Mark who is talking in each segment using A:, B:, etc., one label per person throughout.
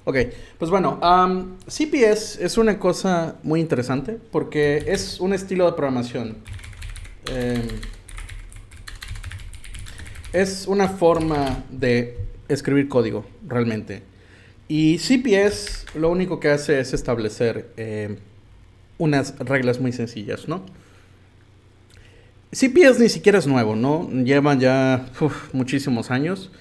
A: Ok, pues bueno, CPS es una cosa muy interesante porque es un estilo de programación. Em, es una forma de escribir código, realmente. Y CPS lo único que hace es establecer unas reglas muy sencillas, ¿no? CPS ni siquiera es nuevo, ¿no? Llevan ya muchísimos años.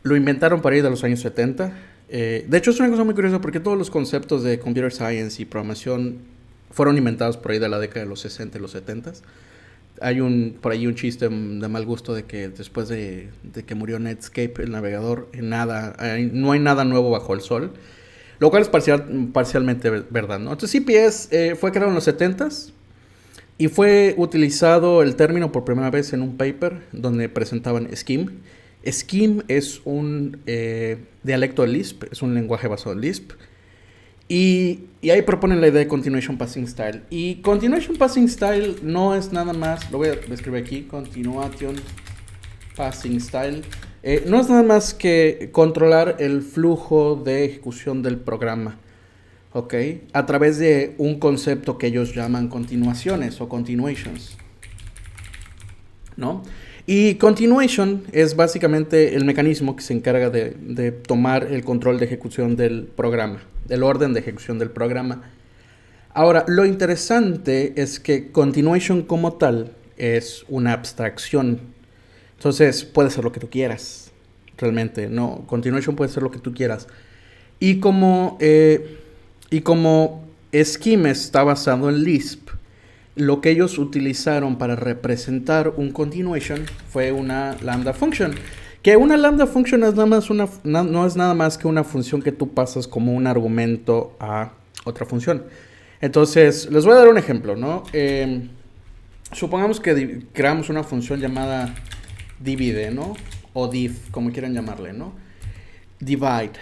A: Lo inventaron por ahí de los años 70. De hecho, es una cosa muy curiosa porque todos los conceptos de computer science y programación fueron inventados por ahí de la década de los 60 y los 70. Hay por ahí un chiste de mal gusto de que después de que murió Netscape, el navegador, no hay nada nuevo bajo el sol. Lo cual es parcialmente verdad, ¿no? Entonces CPS fue creado en los 70s y fue utilizado el término por primera vez en un paper donde presentaban Scheme. Scheme es un dialecto de Lisp, es un lenguaje basado en Lisp. Y ahí proponen la idea de Continuation Passing Style. Y Continuation Passing Style no es nada más, lo voy a describir aquí, Continuation Passing Style. No es nada más que controlar el flujo de ejecución del programa, ¿ok? A través de un concepto que ellos llaman continuaciones o continuations, ¿no? Y continuation es básicamente el mecanismo que se encarga de tomar el control de ejecución del programa, del orden de ejecución del programa. Ahora, lo interesante es que continuation como tal es una abstracción. Entonces, puede ser lo que tú quieras, realmente, ¿no? Continuation puede ser lo que tú quieras. Y como Scheme está basado en Lisp, lo que ellos utilizaron para representar un continuation fue una lambda function. Que una lambda function es no es nada más que una función que tú pasas como un argumento a otra función. Entonces, les voy a dar un ejemplo, ¿no? Supongamos que creamos una función llamada divide, ¿no? O div, como quieran llamarle, ¿no? Divide,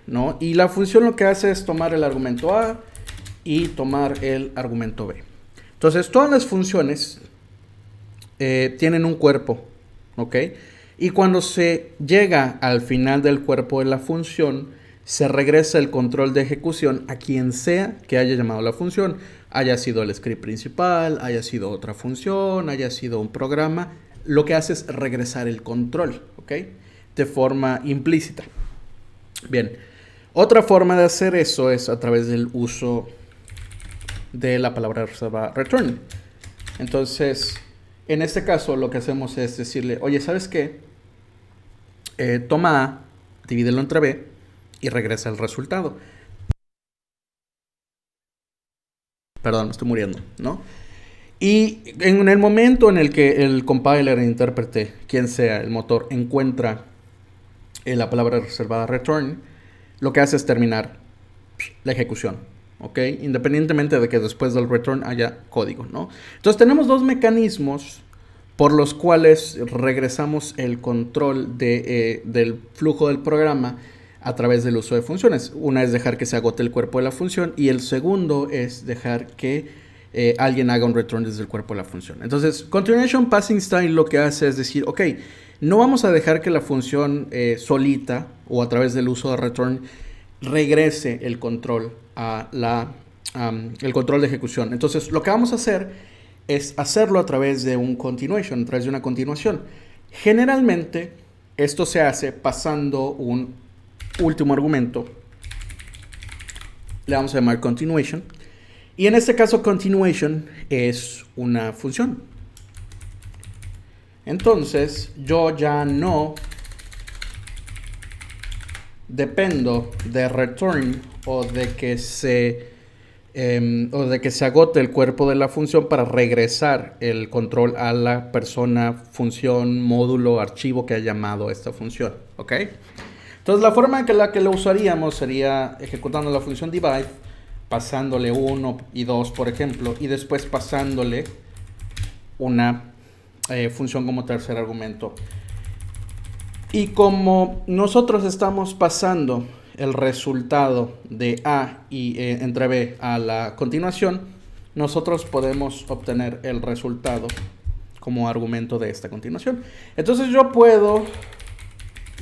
A: ¿no? Y la función lo que hace es tomar el argumento A y tomar el argumento B. Entonces, todas las funciones tienen un cuerpo, ¿ok? Y cuando se llega al final del cuerpo de la función, se regresa el control de ejecución a quien sea que haya llamado la función. Haya sido el script principal, haya sido otra función, haya sido un programa. Lo que hace es regresar el control, ¿ok? De forma implícita. Bien, otra forma de hacer eso es a través del uso de la palabra reservada return. Entonces, en este caso lo que hacemos es decirle, oye, ¿sabes qué? Toma A, divídelo entre B y regresa el resultado. Perdón, me estoy muriendo, ¿no? Y en el momento en el que el compiler, el intérprete, quien sea, el motor, encuentra la palabra reservada return, lo que hace es terminar la ejecución, ¿ok? Independientemente de que después del return haya código, ¿no? Entonces tenemos dos mecanismos por los cuales regresamos el control del flujo del programa a través del uso de funciones. Una es dejar que se agote el cuerpo de la función y el segundo es dejar que alguien haga un return desde el cuerpo de la función. Entonces, Continuation Passing Style lo que hace es decir, ok, no vamos a dejar que la función solita o a través del uso de return regrese el control el control de ejecución. Entonces, lo que vamos a hacer es hacerlo a través de un continuation, a través de una continuación. Generalmente, esto se hace pasando un último argumento. Le vamos a llamar continuation. Y en este caso, continuation es una función. Entonces, yo ya no dependo de return o de que se agote el cuerpo de la función para regresar el control a la persona, función, módulo, archivo que ha llamado esta función, ¿ok? Entonces la forma en la que lo usaríamos sería ejecutando la función divide, pasándole 1 y 2, por ejemplo, y después pasándole una función como tercer argumento. Y como nosotros estamos pasando el resultado de A y entre B a la continuación, nosotros podemos obtener el resultado como argumento de esta continuación. Entonces yo puedo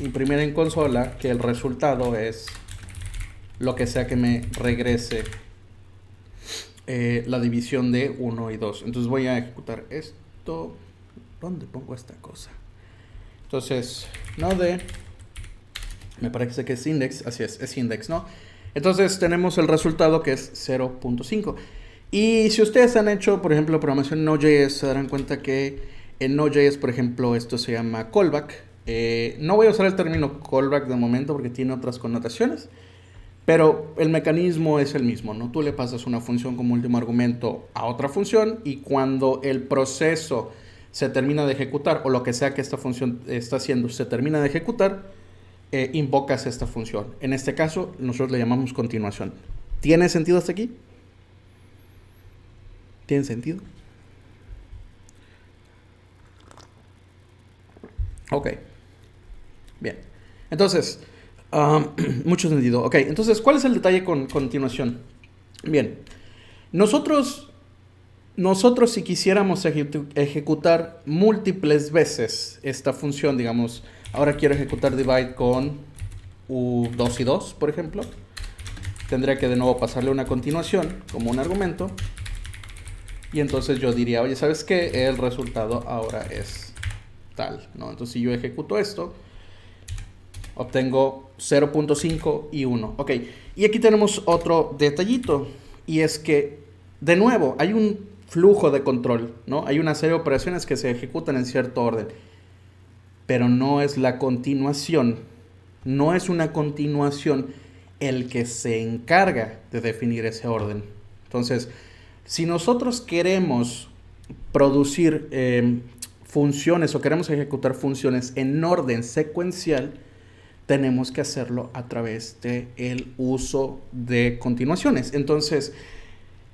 A: imprimir en consola que el resultado es lo que sea que me regrese la división de 1 y 2. Entonces voy a ejecutar esto. ¿Dónde pongo esta cosa? Entonces, node, me parece que es index, así es index, ¿no? Entonces tenemos el resultado que es 0.5. Y si ustedes han hecho, por ejemplo, programación en Node.js, se darán cuenta que en Node.js, por ejemplo, esto se llama callback. No voy a usar el término callback de momento porque tiene otras connotaciones, pero el mecanismo es el mismo, ¿no? Tú le pasas una función como último argumento a otra función y cuando el proceso se termina de ejecutar o lo que sea que esta función está haciendo se termina de ejecutar, invocas esta función. En este caso, nosotros le llamamos continuación. ¿Tiene sentido hasta aquí? ¿Tiene sentido? Ok. Bien. Entonces, mucho sentido. Ok, entonces, ¿cuál es el detalle con continuación? Bien. Nosotros si quisiéramos ejecutar múltiples veces esta función, digamos, ahora quiero ejecutar divide con U2 y 2, por ejemplo, tendría que de nuevo pasarle una continuación como un argumento. Y entonces yo diría, oye, ¿sabes qué? El resultado ahora es tal, ¿no? Entonces si yo ejecuto esto, obtengo 0.5 y 1. Ok, y aquí tenemos otro detallito. Y es que, de nuevo, hay un flujo de control, ¿no? Hay una serie de operaciones que se ejecutan en cierto orden. Pero no es la continuación. No es una continuación el que se encarga de definir ese orden. Entonces, si nosotros queremos producir funciones o queremos ejecutar funciones en orden secuencial, tenemos que hacerlo a través del uso de continuaciones. Entonces,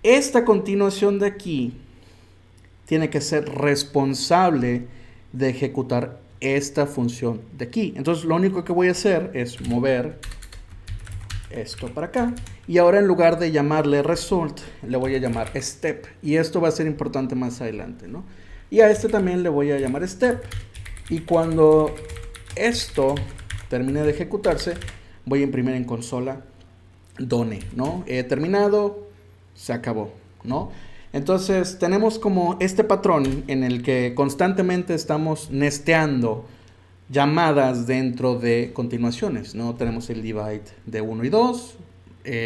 A: esta continuación de aquí tiene que ser responsable de ejecutar esta función de aquí. Entonces, lo único que voy a hacer es mover esto para acá. Y ahora en lugar de llamarle result, le voy a llamar step. Y esto va a ser importante más adelante, ¿no? Y a este también le voy a llamar step. Y cuando esto termine de ejecutarse, voy a imprimir en consola done, ¿no? He terminado, se acabó, ¿no? Entonces tenemos como este patrón en el que constantemente estamos nesteando llamadas dentro de continuaciones, ¿no? Tenemos el divide de 1 y 2,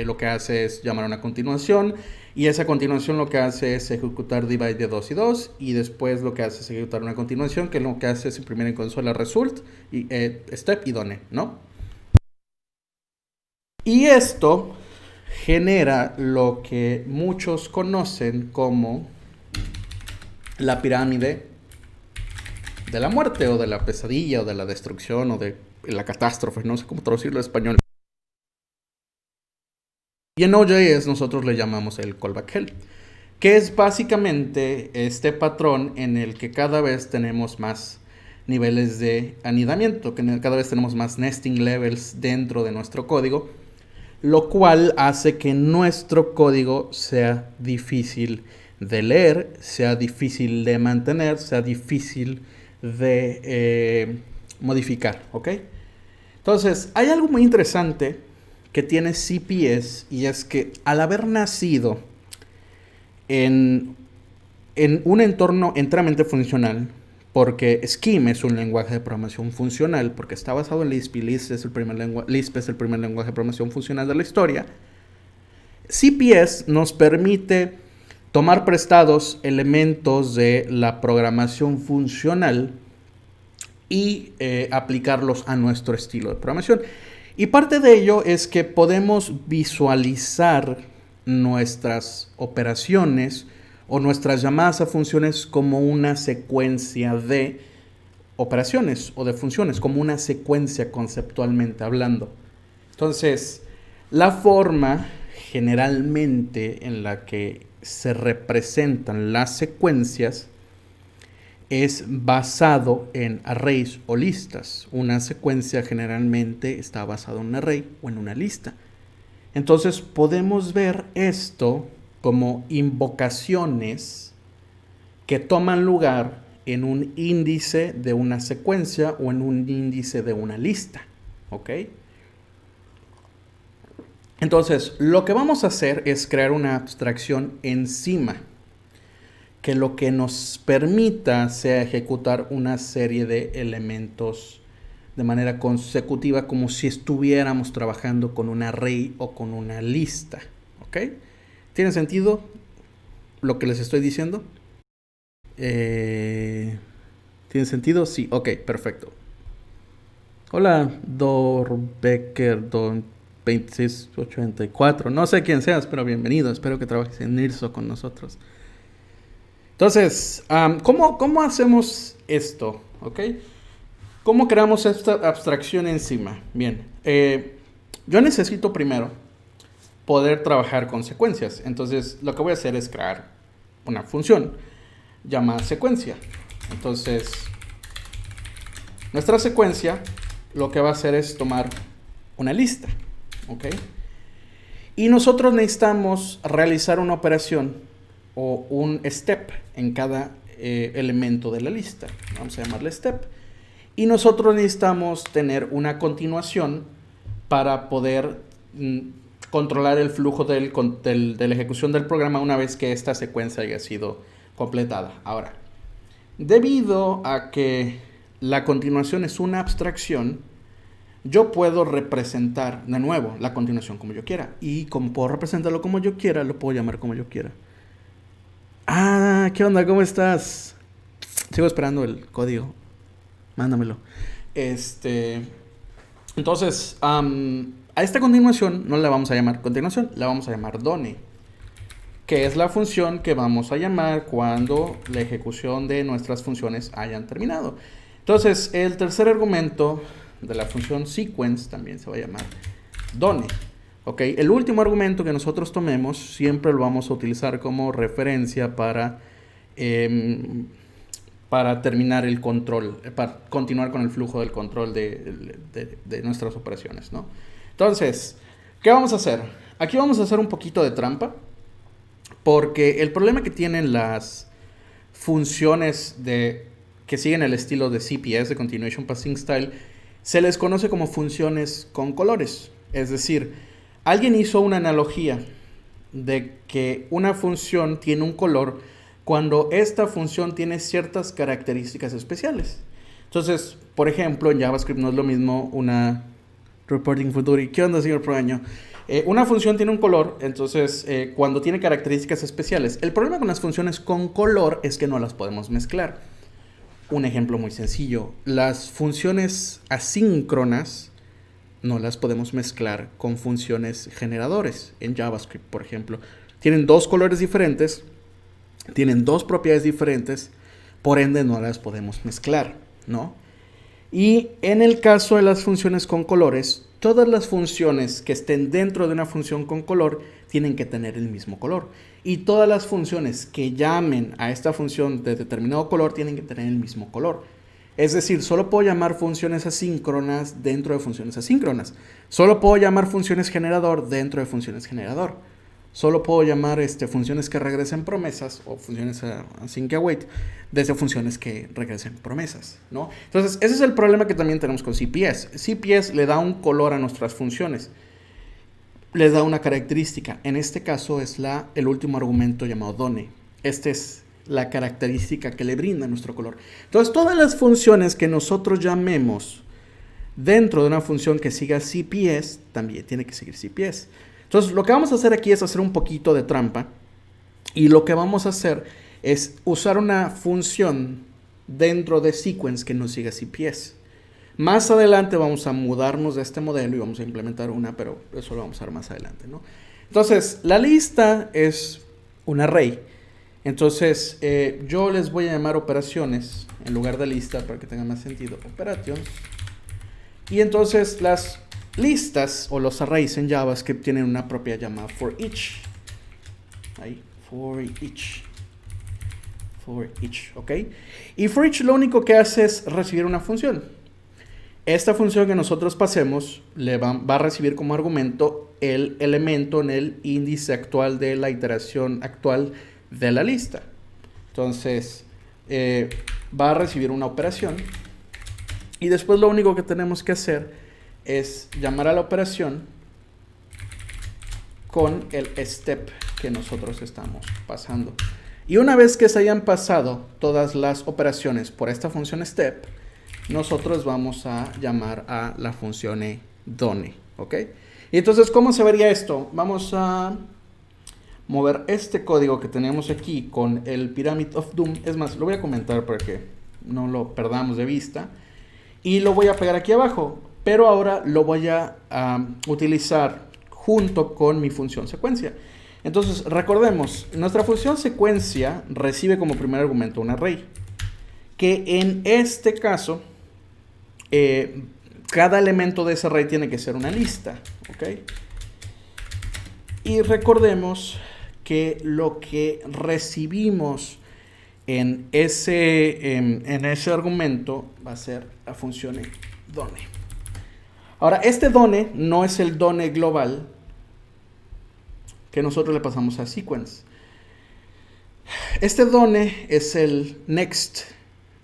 A: lo que hace es llamar a una continuación, y esa continuación lo que hace es ejecutar divide de 2 y 2, y después lo que hace es ejecutar una continuación, que lo que hace es imprimir en consola result, y, step y done, ¿no? Y esto genera lo que muchos conocen como la pirámide de la muerte, o de la pesadilla, o de la destrucción, o de la catástrofe, no sé cómo traducirlo en español. Y en Node.js nosotros le llamamos el callback hell, que es básicamente este patrón en el que cada vez tenemos más niveles de anidamiento, que cada vez tenemos más nesting levels dentro de nuestro código, lo cual hace que nuestro código sea difícil de leer, sea difícil de mantener, sea difícil de modificar, ¿ok? Entonces, hay algo muy interesante que tiene CPS, y es que al haber nacido en un entorno enteramente funcional, porque Scheme es un lenguaje de programación funcional, porque está basado en Lisp, y Lisp es el primer lenguaje de programación funcional de la historia, CPS nos permite tomar prestados elementos de la programación funcional y aplicarlos a nuestro estilo de programación. Y parte de ello es que podemos visualizar nuestras operaciones o nuestras llamadas a funciones como una secuencia de operaciones o de funciones, como una secuencia conceptualmente hablando. Entonces, la forma generalmente en la que se representan las secuencias es basado en arrays o listas. Una secuencia generalmente está basada en un array o en una lista. Entonces podemos ver esto como invocaciones que toman lugar en un índice de una secuencia o en un índice de una lista. ¿Ok? Entonces, lo que vamos a hacer es crear una abstracción encima, que lo que nos permita sea ejecutar una serie de elementos de manera consecutiva, como si estuviéramos trabajando con un array o con una lista. ¿Ok? ¿Tiene sentido lo que les estoy diciendo? ¿Tiene sentido? Sí. Ok, perfecto. Hola, Dorbecker, Don 2684. No sé quién seas, pero bienvenido. Espero que trabajes en NIRSO con nosotros. Entonces, ¿cómo hacemos esto? ¿Ok? ¿Cómo creamos esta abstracción encima? Bien, yo necesito primero poder trabajar con secuencias. Entonces, lo que voy a hacer es crear una función llamada secuencia. Entonces, nuestra secuencia lo que va a hacer es tomar una lista. ¿Ok? Y nosotros necesitamos realizar una operación o un step en cada elemento de la lista. Vamos a llamarle step. Y nosotros necesitamos tener una continuación para poder controlar el flujo de la ejecución del programa una vez que esta secuencia haya sido completada. Ahora, debido a que la continuación es una abstracción, yo puedo representar de nuevo la continuación como yo quiera. Y como puedo representarlo como yo quiera, lo puedo llamar como yo quiera. Ah, ¿qué onda? ¿Cómo estás? Sigo esperando el código. Mándamelo. Entonces, a esta continuación no la vamos a llamar continuación, la vamos a llamar done, que es la función que vamos a llamar cuando la ejecución de nuestras funciones hayan terminado. Entonces, el tercer argumento de la función sequence también se va a llamar done. ¿Ok? El último argumento que nosotros tomemos siempre lo vamos a utilizar como referencia para terminar el control, para continuar con el flujo del control de nuestras operaciones, ¿no? Entonces, ¿qué vamos a hacer? Aquí vamos a hacer un poquito de trampa, porque el problema que tienen las funciones que siguen el estilo de CPS, de Continuation Passing Style, se les conoce como funciones con colores. Es decir, alguien hizo una analogía de que una función tiene un color cuando esta función tiene ciertas características especiales. Entonces, por ejemplo, en JavaScript no es lo mismo una reporting futuri. ¿Qué onda, señor Proaño? Una función tiene un color, entonces cuando tiene características especiales. El problema con las funciones con color es que no las podemos mezclar. Un ejemplo muy sencillo. Las funciones asíncronas no las podemos mezclar con funciones generadores en JavaScript, por ejemplo. Tienen dos colores diferentes, tienen dos propiedades diferentes, por ende no las podemos mezclar, ¿no? Y en el caso de las funciones con colores, todas las funciones que estén dentro de una función con color tienen que tener el mismo color. Y todas las funciones que llamen a esta función de determinado color tienen que tener el mismo color. Es decir, solo puedo llamar funciones asíncronas dentro de funciones asíncronas. Solo puedo llamar funciones generador dentro de funciones generador. Solo puedo llamar funciones que regresen promesas o funciones async await desde funciones que regresen promesas, ¿no? Entonces, ese es el problema que también tenemos con CPS. CPS le da un color a nuestras funciones. Les da una característica. En este caso es el último argumento llamado done. Este es la característica que le brinda nuestro color. Entonces, todas las funciones que nosotros llamemos dentro de una función que siga CPS, también tiene que seguir CPS. Entonces, lo que vamos a hacer aquí es hacer un poquito de trampa. Y lo que vamos a hacer es usar una función dentro de sequence que no siga CPS. Más adelante vamos a mudarnos de este modelo y vamos a implementar una, pero eso lo vamos a ver más adelante, ¿no? Entonces, la lista es un array. Entonces, yo les voy a llamar operaciones en lugar de lista para que tenga más sentido. Operations. Y entonces las listas o los arrays en JavaScript tienen una propiedad llamada for each. Ahí, for each. For each, ¿ok? Y for each lo único que hace es recibir una función. Esta función que nosotros pasemos va a recibir como argumento el elemento en el índice actual de la iteración actual de la lista. Entonces, va a recibir una operación. Y después lo único que tenemos que hacer es llamar a la operación con el step que nosotros estamos pasando. Y una vez que se hayan pasado todas las operaciones por esta función step, nosotros vamos a llamar a la función done, ¿ok? Y entonces, ¿cómo se vería esto? Vamos a mover este código que tenemos aquí con el Pyramid of Doom. Es más, lo voy a comentar para que no lo perdamos de vista. Y lo voy a pegar aquí abajo, pero ahora lo voy a utilizar junto con mi función secuencia. Entonces, recordemos, nuestra función secuencia recibe como primer argumento un array, que en este caso, cada elemento de ese array tiene que ser una lista, ¿ok? Y recordemos que lo que recibimos en ese argumento va a ser la función done. Ahora, este done no es el done global que nosotros le pasamos a sequence. Este done es el next.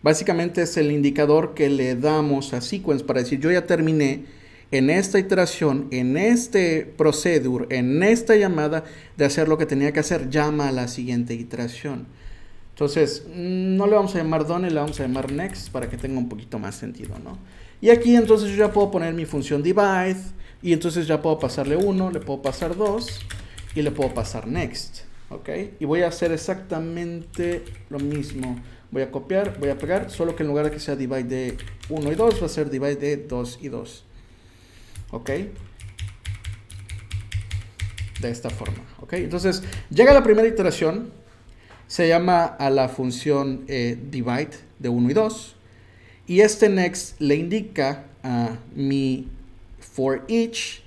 A: Básicamente es el indicador que le damos a sequence para decir yo ya terminé en esta iteración, en este procedure, en esta llamada de hacer lo que tenía que hacer. Llama a la siguiente iteración. Entonces, no le vamos a llamar done, le vamos a llamar next para que tenga un poquito más sentido, ¿no? Y aquí entonces yo ya puedo poner mi función divide y entonces ya puedo pasarle 1, le puedo pasar 2 y le puedo pasar next, ¿ok? Y voy a hacer exactamente lo mismo. Voy a copiar, voy a pegar, solo que en lugar de que sea divide de 1 y 2, va a ser divide de 2 y 2, ¿ok? De esta forma, ¿ok? Entonces, llega la primera iteración, se llama a la función divide de 1 y 2, y este next le indica a mi for each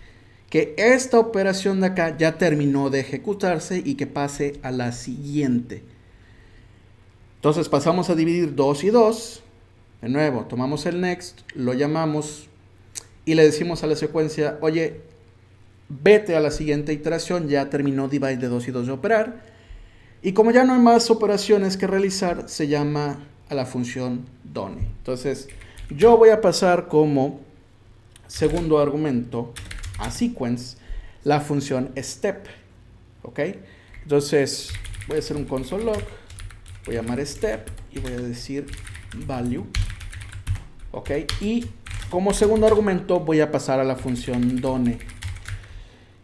A: que esta operación de acá ya terminó de ejecutarse y que pase a la siguiente. Entonces pasamos a dividir 2 y 2. De nuevo, tomamos el next, lo llamamos y le decimos a la secuencia, oye, vete a la siguiente iteración, ya terminó divide de 2 y 2 de operar. Y como ya no hay más operaciones que realizar, se llama a la función done. Entonces, yo voy a pasar como segundo argumento a sequence la función step, ¿ok? Entonces, voy a hacer un console log, voy a llamar step y voy a decir value, ¿ok? Y como segundo argumento voy a pasar a la función done,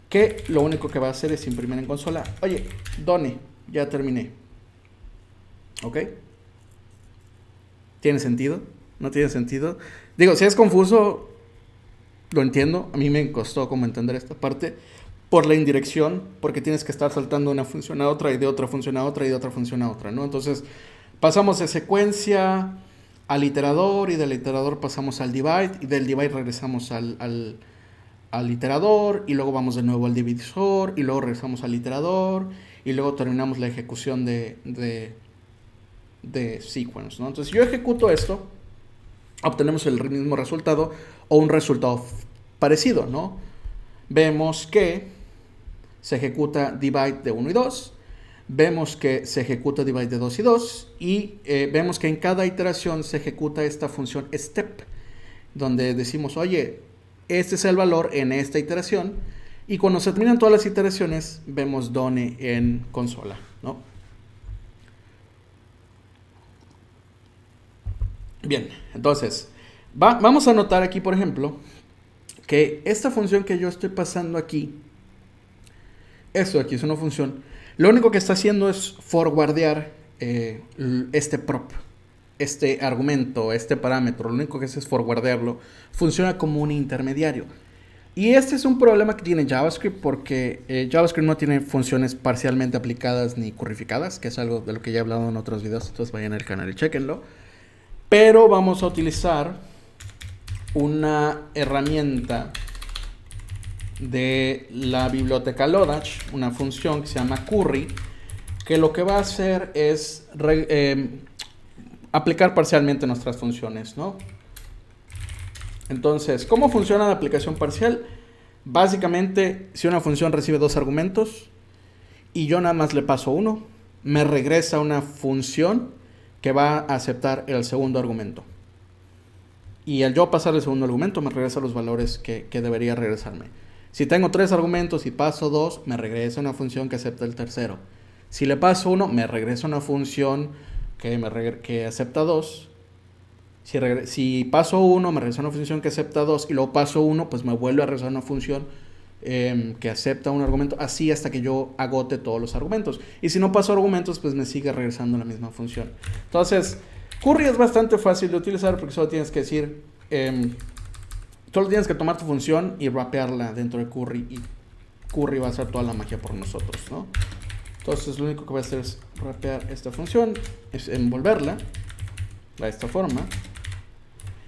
A: que lo único que va a hacer es imprimir en consola, oye, done, ya terminé, ¿ok? ¿Tiene sentido? ¿No tiene sentido? Digo, si es confuso, lo entiendo. A mí me costó como entender esta parte por la indirección, porque tienes que estar saltando de una función a otra y de otra función a otra y de otra función a otra, ¿no? Entonces, pasamos de secuencia al iterador y del iterador pasamos al divide y del divide regresamos al iterador y luego vamos de nuevo al divisor y luego regresamos al iterador y luego terminamos la ejecución de sequence, ¿no? Entonces, si yo ejecuto esto, obtenemos el mismo resultado o un resultado parecido, ¿no? Vemos que se ejecuta divide de 1 y 2, vemos que se ejecuta divide de 2 y 2 y vemos que en cada iteración se ejecuta esta función step, donde decimos, oye, este es el valor en esta iteración y cuando se terminan todas las iteraciones vemos done en consola, ¿no? Bien, entonces, vamos a notar aquí, por ejemplo, que esta función que yo estoy pasando aquí, esto aquí es una función, lo único que está haciendo es forwardear este prop, este argumento, este parámetro, lo único que hace es forwardearlo, funciona como un intermediario. Y este es un problema que tiene JavaScript porque JavaScript no tiene funciones parcialmente aplicadas ni currificadas, que es algo de lo que ya he hablado en otros videos, entonces vayan al canal y chequenlo. Pero vamos a utilizar una herramienta de la biblioteca Lodash, una función que se llama curry, que lo que va a hacer es aplicar parcialmente nuestras funciones, ¿no? Entonces, ¿cómo funciona la aplicación parcial? Básicamente, si una función recibe dos argumentos y yo nada más le paso uno, me regresa una función que va a aceptar el segundo argumento. Y al yo pasar el segundo argumento me regresa los valores que debería regresarme. Si tengo 3 argumentos y paso 2, me regresa una función que acepta el tercero. Si le paso 1, me regresa una función que acepta 2. Si paso 1, me regresa una función que acepta 2. Y luego paso 1, pues me vuelve a regresar una función que acepta un argumento. Así hasta que yo agote todos los argumentos. Y si no paso argumentos, pues me sigue regresando la misma función. Entonces, curry es bastante fácil de utilizar porque solo tienes que decir... solo tienes que tomar tu función y rapearla dentro de curry. Y curry va a hacer toda la magia por nosotros, ¿no? Entonces lo único que voy a hacer es rapear esta función, es envolverla de esta forma.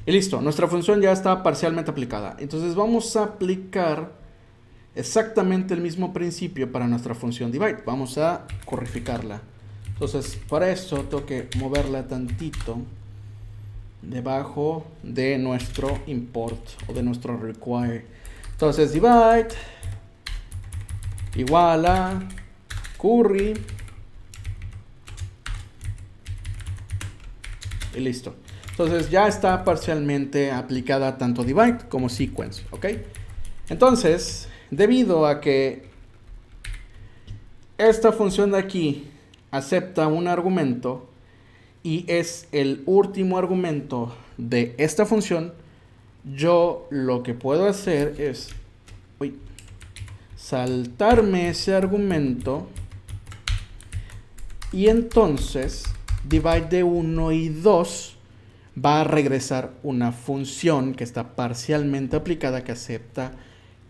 A: Y listo, nuestra función ya está parcialmente aplicada. Entonces vamos a aplicar exactamente el mismo principio para nuestra función divide. Vamos a currificarla. Entonces para esto tengo que moverla tantito debajo de nuestro import o de nuestro require. Entonces divide igual a curry y listo. Entonces ya está parcialmente aplicada tanto divide como sequence, ¿ok? Entonces, debido a que esta función de aquí acepta un argumento y es el último argumento de esta función, yo lo que puedo hacer es saltarme ese argumento y entonces divide de 1 y 2 va a regresar una función que está parcialmente aplicada que acepta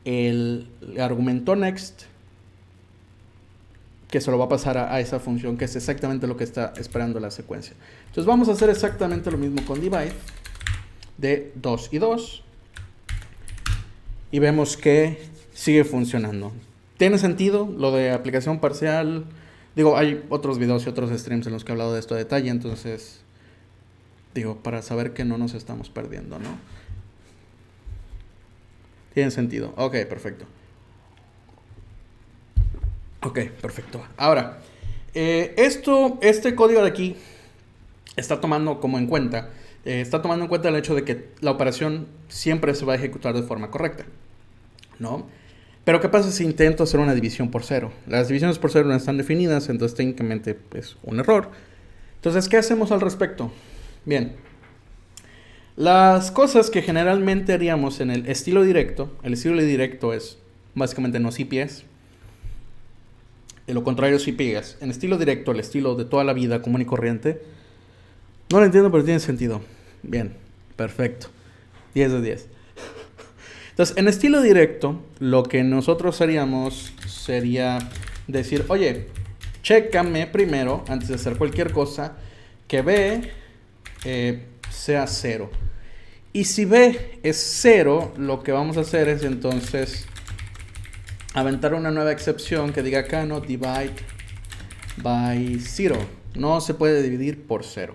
A: el argumento next, que se lo va a pasar a esa función que es exactamente lo que está esperando la secuencia. Entonces vamos a hacer exactamente lo mismo con divide de 2 y 2 y vemos que sigue funcionando. ¿Tiene sentido lo de aplicación parcial? Digo, hay otros videos y otros streams en los que he hablado de esto a detalle, entonces, digo, para saber que no nos estamos perdiendo, ¿no? ¿Tiene sentido? Ok, perfecto. Ok, perfecto. Ahora, este código de aquí está tomando como en cuenta, el hecho de que la operación siempre se va a ejecutar de forma correcta, ¿no? Pero ¿qué pasa si intento hacer una división por cero? Las divisiones por cero no están definidas, entonces técnicamente es un error. Entonces, ¿qué hacemos al respecto? Bien, las cosas que generalmente haríamos en el estilo directo es básicamente no CPS, de lo contrario CPS. En estilo directo, el estilo de toda la vida común y corriente, no lo entiendo, pero tiene sentido. Bien, perfecto, 10 de 10. Entonces, en estilo directo, lo que nosotros haríamos sería decir, oye, chécame primero, antes de hacer cualquier cosa, que B sea 0. Y si B es 0, lo que vamos a hacer es entonces aventar una nueva excepción que diga cannot divide by 0. No se puede dividir por 0.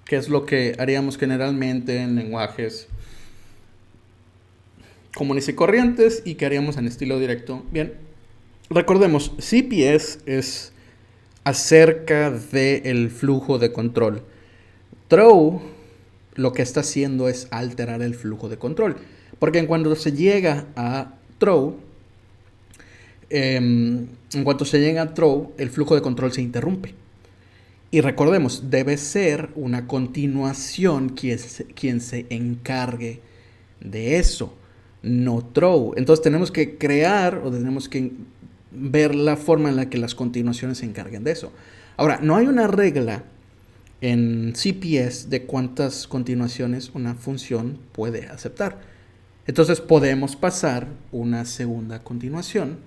A: Que es lo que haríamos generalmente en lenguajes comunes y corrientes y que haríamos en estilo directo. Bien, recordemos, CPS es acerca del flujo de control. Throw lo que está haciendo es alterar el flujo de control. Porque en cuanto se llega a throw, el flujo de control se interrumpe. Y recordemos, debe ser una continuación quien se encargue de eso, no throw. Entonces tenemos que crear o tenemos que ver la forma en la que las continuaciones se encarguen de eso. Ahora, no hay una regla en CPS de cuántas continuaciones una función puede aceptar. Entonces podemos pasar una segunda continuación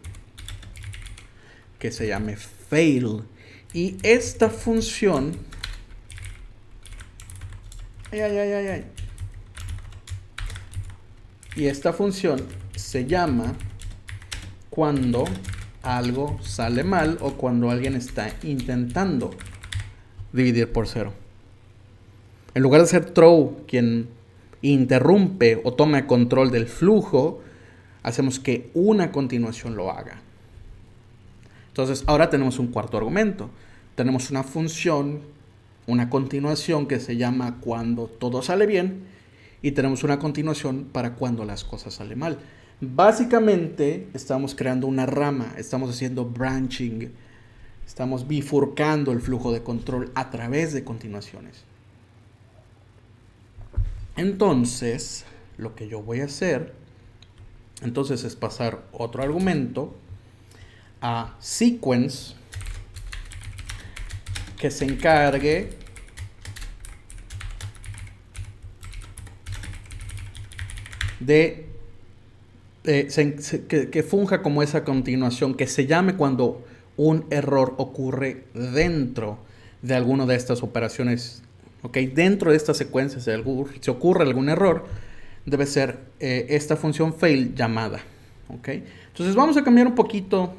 A: que se llame fail. Y esta función... Y esta función se llama cuando algo sale mal o cuando alguien está intentando dividir por 0. En lugar de ser throw quien interrumpe o toma control del flujo, hacemos que una continuación lo haga. Entonces ahora tenemos un cuarto argumento. Tenemos una función, una continuación que se llama cuando todo sale bien y tenemos una continuación para cuando las cosas salen mal. Básicamente estamos creando una rama, estamos haciendo branching, estamos bifurcando el flujo de control a través de continuaciones. Entonces, lo que yo voy a hacer, entonces, es pasar otro argumento a sequence que se encargue de que funja como esa continuación, que se llame cuando un error ocurre dentro de alguna de estas operaciones. ¿Ok? Dentro de esta secuencia, si ocurre algún error, debe ser esta función fail llamada. ¿Ok? Entonces vamos a cambiar un poquito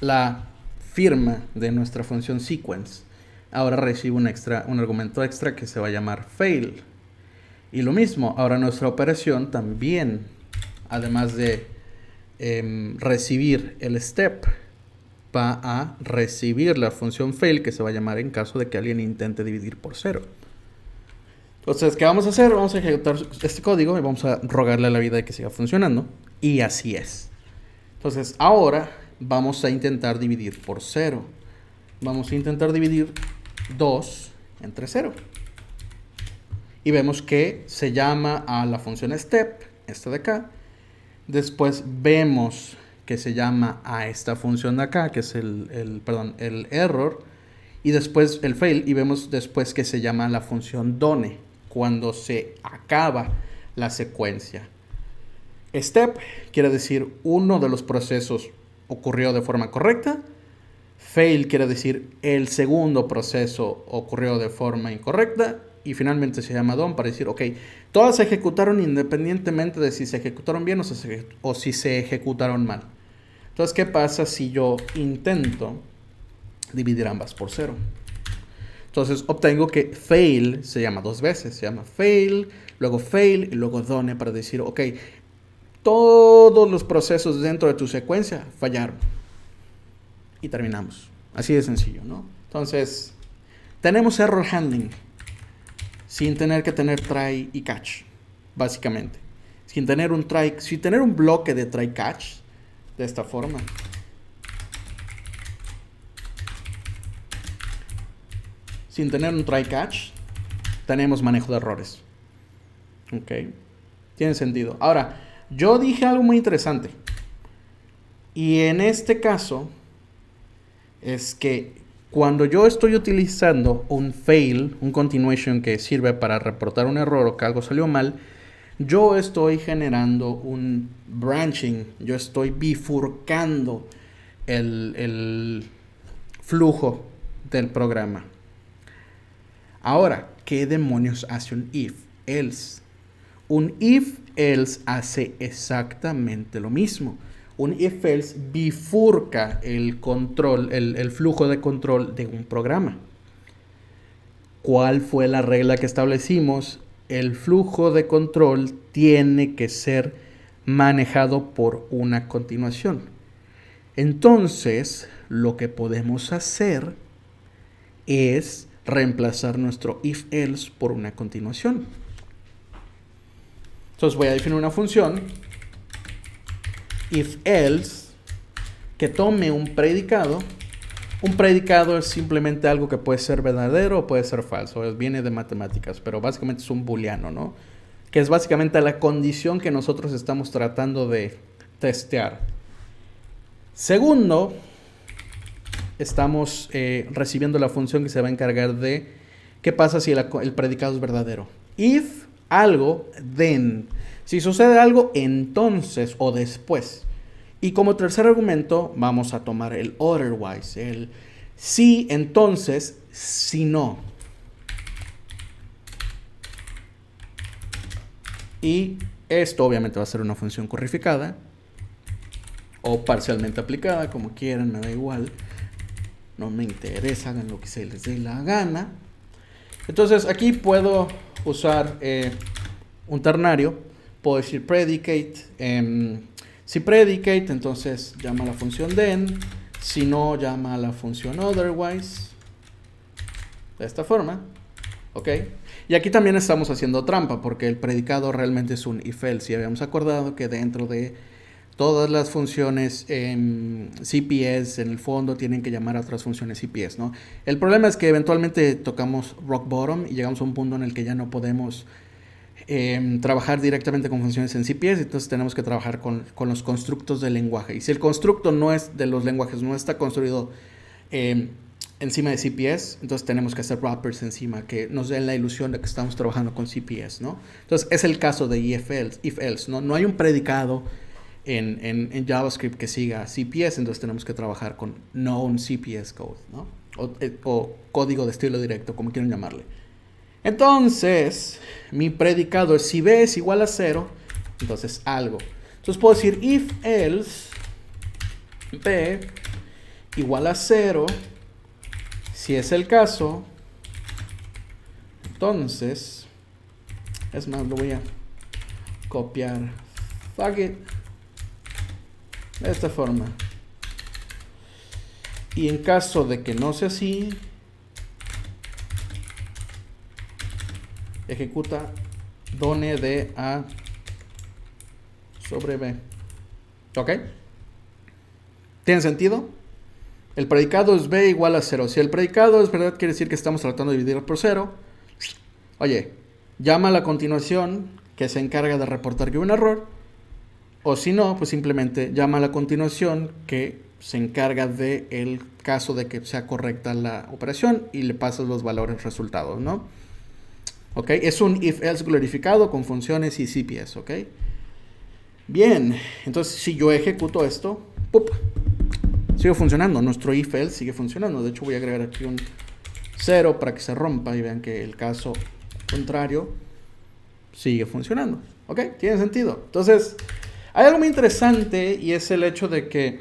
A: la firma de nuestra función sequence. Ahora recibo un argumento extra que se va a llamar fail. Y lo mismo, ahora nuestra operación también, además de recibir el step, va a recibir la función fail, que se va a llamar en caso de que alguien intente dividir por 0. Entonces, ¿qué vamos a hacer? Vamos a ejecutar este código y vamos a rogarle a la vida de que siga funcionando. Y así es. Entonces, ahora vamos a intentar dividir por 0. Vamos a intentar dividir 2 entre 0. Y vemos que se llama a la función step, esta de acá. Después vemos que se llama a esta función de acá, que es el error. Y después el fail. Y vemos después que se llama la función done, cuando se acaba la secuencia. Step quiere decir uno de los procesos ocurrió de forma correcta. Fail quiere decir el segundo proceso ocurrió de forma incorrecta. Y finalmente se llama done para decir, ok, todas se ejecutaron independientemente de si se ejecutaron bien o si se ejecutaron mal. Entonces, ¿qué pasa si yo intento dividir ambas por 0? Entonces, obtengo que fail se llama 2 veces. Se llama fail, luego fail y luego done para decir, ok, todos los procesos dentro de tu secuencia fallaron. Y terminamos. Así de sencillo, ¿no? Entonces, tenemos error handling sin tener que tener try y catch, básicamente. Sin tener un bloque de try catch de esta forma. Sin tener un try catch, tenemos manejo de errores. Ok. Tiene sentido. Ahora, yo dije algo muy interesante. Y en este caso, es que cuando yo estoy utilizando un fail, un continuation que sirve para reportar un error o que algo salió mal, yo estoy generando un branching, yo estoy bifurcando el flujo del programa. Ahora, ¿qué demonios hace un if-else? Un if-else hace exactamente lo mismo. Un if-else bifurca el control, el flujo de control de un programa. ¿Cuál fue la regla que establecimos? El flujo de control tiene que ser manejado por una continuación. Entonces, lo que podemos hacer es reemplazar nuestro if-else por una continuación. Entonces voy a definir una función if-else que tome un predicado. Un predicado es simplemente algo que puede ser verdadero o puede ser falso. Viene de matemáticas, pero básicamente es un booleano, ¿no? Que es básicamente la condición que nosotros estamos tratando de testear. Segundo, estamos recibiendo la función que se va a encargar de qué pasa si el predicado es verdadero. If algo, then. Si sucede algo, entonces o después. Y como tercer argumento vamos a tomar el otherwise, el si, entonces, si no. Y esto obviamente va a ser una función corrificada o parcialmente aplicada, como quieran, me da igual. No me interesa, hagan lo que se les dé la gana. Entonces aquí puedo usar un ternario. Puedo decir predicate. Si predicate, entonces llama a la función then. Si no, llama a la función otherwise. De esta forma. ¿Ok? Y aquí también estamos haciendo trampa porque el predicado realmente es un if-else. Y habíamos acordado que dentro de todas las funciones CPS en el fondo tienen que llamar a otras funciones CPS, ¿no? El problema es que eventualmente tocamos rock bottom y llegamos a un punto en el que ya no podemos trabajar directamente con funciones en CPS, entonces tenemos que trabajar con los constructos del lenguaje. Y si el constructo no es de los lenguajes, no está construido encima de CPS, entonces tenemos que hacer wrappers encima que nos den la ilusión de que estamos trabajando con CPS, ¿no? Entonces es el caso de if-else, ¿no? No hay un predicado en JavaScript que siga CPS, entonces tenemos que trabajar con known CPS code, ¿no? O código de estilo directo, como quieran llamarle. Entonces, mi predicado es si b es igual a 0, entonces algo. Entonces puedo decir if else b igual a 0, si es el caso, entonces, es más, lo voy a copiar, fuck it, de esta forma. Y en caso de que no sea así, ejecuta done de A sobre B. ¿Ok? ¿Tiene sentido? El predicado es B igual a 0. Si el predicado es verdad, quiere decir que estamos tratando de dividir por 0. Oye, llama a la continuación que se encarga de reportar que hubo un error. O si no, pues simplemente llama a la continuación que se encarga del caso de que sea correcta la operación y le pasas los valores resultados, ¿no? ¿Ok? Es un if-else glorificado con funciones y CPS, ¿ok? Bien, entonces si yo ejecuto esto, ¡pup! Sigue funcionando, nuestro if-else sigue funcionando. De hecho voy a agregar aquí un 0 para que se rompa y vean que el caso contrario sigue funcionando, ¿ok? Tiene sentido. Entonces, hay algo muy interesante y es el hecho de que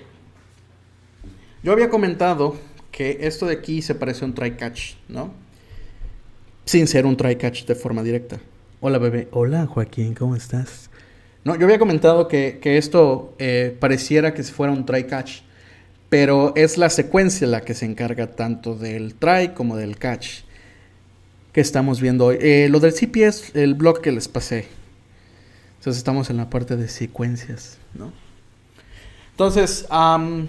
A: yo había comentado que esto de aquí se parece a un try-catch, ¿no? Sin ser un try-catch de forma directa. Hola, bebé. Hola, Joaquín, ¿cómo estás? No, yo había comentado que esto pareciera que fuera un try-catch, pero es la secuencia la que se encarga tanto del try como del catch que estamos viendo hoy. Lo del CPS, el blog que les pasé. Entonces estamos en la parte de secuencias, ¿no? Entonces, lo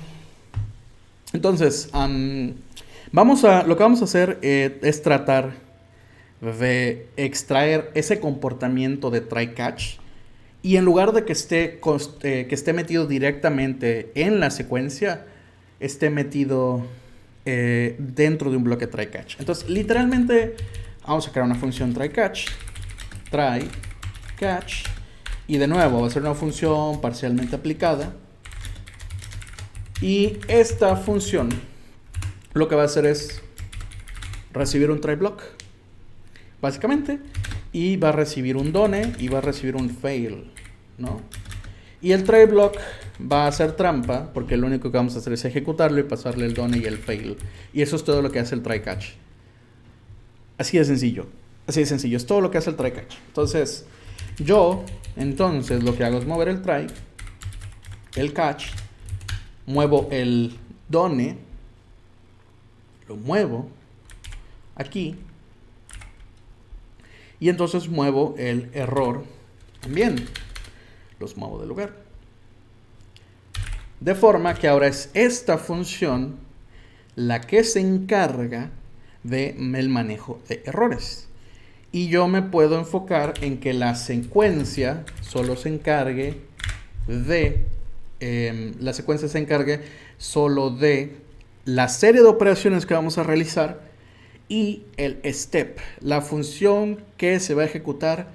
A: que vamos a hacer es tratar de extraer ese comportamiento de try-catch y en lugar de que esté metido directamente en la secuencia, esté metido dentro de un bloque try-catch. Entonces, literalmente, vamos a crear una función try-catch, y de nuevo va a ser una función parcialmente aplicada. Y esta función lo que va a hacer es recibir un try block, básicamente, y va a recibir un done y va a recibir un fail, ¿no? Y el try block va a hacer trampa porque lo único que vamos a hacer es ejecutarlo y pasarle el done y el fail. Y eso es todo lo que hace el try catch. Así de sencillo. Así de sencillo. Es todo lo que hace el try catch. Entonces, entonces lo que hago es mover el try, el catch, muevo el done, lo muevo aquí y entonces muevo el error también, los muevo de lugar, de forma que ahora es esta función la que se encarga del manejo de errores y yo me puedo enfocar en que la secuencia solo se encargue de la serie de operaciones que vamos a realizar y el step, la función que se va a ejecutar